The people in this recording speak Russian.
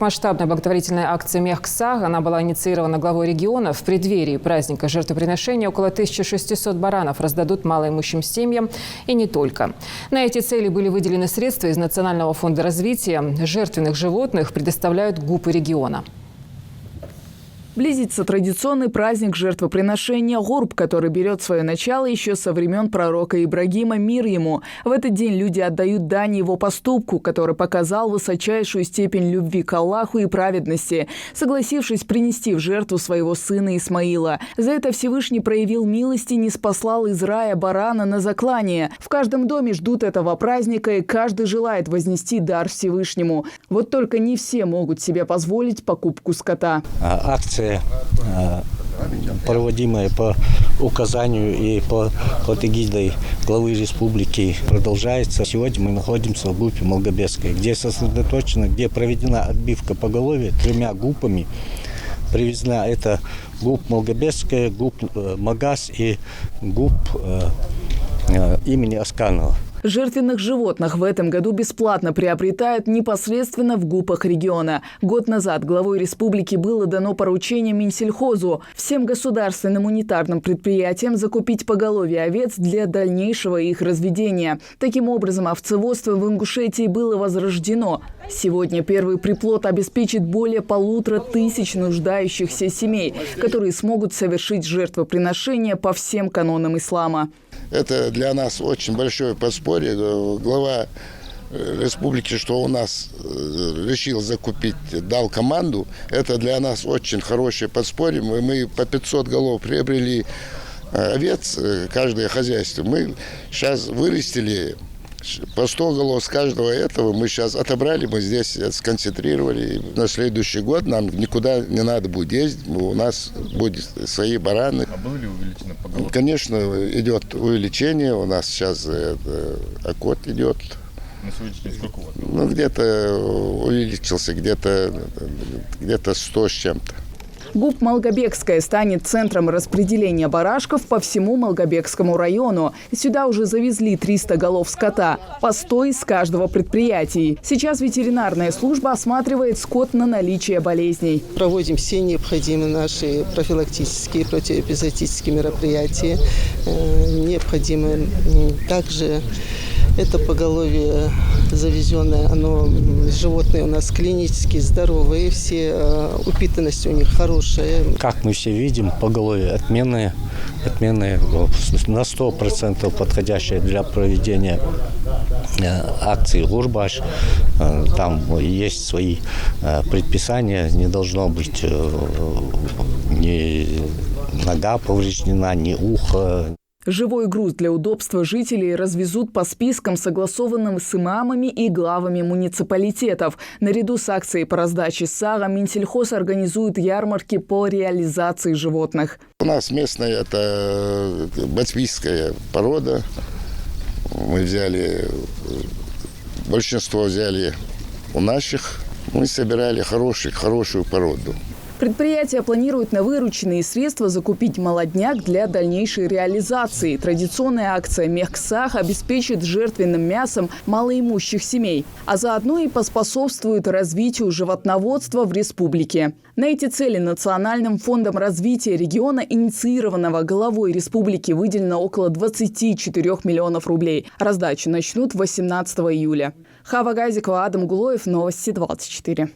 Масштабная благотворительная акция «Мех Саг», она была инициирована главой региона. В преддверии праздника жертвоприношения около 1600 баранов раздадут малоимущим семьям и не только. На эти цели были выделены средства из Национального фонда развития. Жертвенных животных предоставляют ГУПы региона. Близится традиционный праздник жертвоприношения Гурб, который берет свое начало еще со времен пророка Ибрагима, мир ему. В этот день люди отдают дань его поступку, который показал высочайшую степень любви к Аллаху и праведности, согласившись принести в жертву своего сына Исмаила. За это Всевышний проявил милость и ниспослал из рая барана на заклание. В каждом доме ждут этого праздника, и каждый желает вознести дар Всевышнему. Вот только не все могут себе позволить покупку скота. Акция, проводимая по указанию и под эгидой главы республики, продолжается. Сегодня мы находимся в ГУПе Малгобекской, где сосредоточена, где проведена отбивка поголовья 3 ГУПами. Привезена это ГУП Малгобекская, ГУП Магаз и ГУП имени Асканова. Жертвенных животных в этом году бесплатно приобретают непосредственно в ГУПах региона. Год назад главой республики было дано поручение Минсельхозу всем государственным унитарным предприятиям закупить поголовье овец для дальнейшего их разведения. Таким образом, овцеводство в Ингушетии было возрождено. Сегодня первый приплод обеспечит более 1500 нуждающихся семей, которые смогут совершить жертвоприношение по всем канонам ислама. Это для нас очень большое подспорье. Глава республики, что у нас решил закупить, дал команду, это для нас очень хорошее подспорье. Мы по 500 голов приобрели овец, каждое хозяйство. Мы сейчас вырастили по 100 голов с каждого этого. Мы сейчас отобрали, мы здесь сконцентрировали. На следующий год нам никуда не надо будет ездить. У нас будут свои бараны. А было ли увеличено поголовье? Конечно, идет увеличение. У нас сейчас окот идет. На сегодняшний день сколько у вас? Ну, где-то увеличился, где-то 100 с чем-то. ГУП Малгобекская станет центром распределения барашков по всему Малгобекскому району. Сюда уже завезли 300 голов скота, по 100 из каждого предприятия. Сейчас ветеринарная служба осматривает скот на наличие болезней. Проводим все необходимые наши профилактические, противоэпизоотические мероприятия. Необходимо также это поголовье завезенное, животные у нас клинически здоровые, все упитанность у них хорошая. Как мы все видим, поголовье отменное, на 100% подходящее для проведения акции Гурбаш. Там есть свои предписания, не должно быть ни нога повреждена, ни ухо. Живой груз для удобства жителей развезут по спискам, согласованным с имамами и главами муниципалитетов. Наряду с акцией по раздаче сага Минсельхоз организует ярмарки по реализации животных. У нас местная это ботвийская порода. Мы большинство взяли у наших. Мы собирали хорошую породу. Предприятие планирует на вырученные средства закупить молодняк для дальнейшей реализации. Традиционная акция «Мех Саг» обеспечит жертвенным мясом малоимущих семей, а заодно и поспособствует развитию животноводства в республике. На эти цели Национальным фондом развития региона, инициированного главой республики, выделено около 24 миллионов рублей. Раздачу начнут 18 июля. Хава Газикова, Адам Гулоев, Новости 24.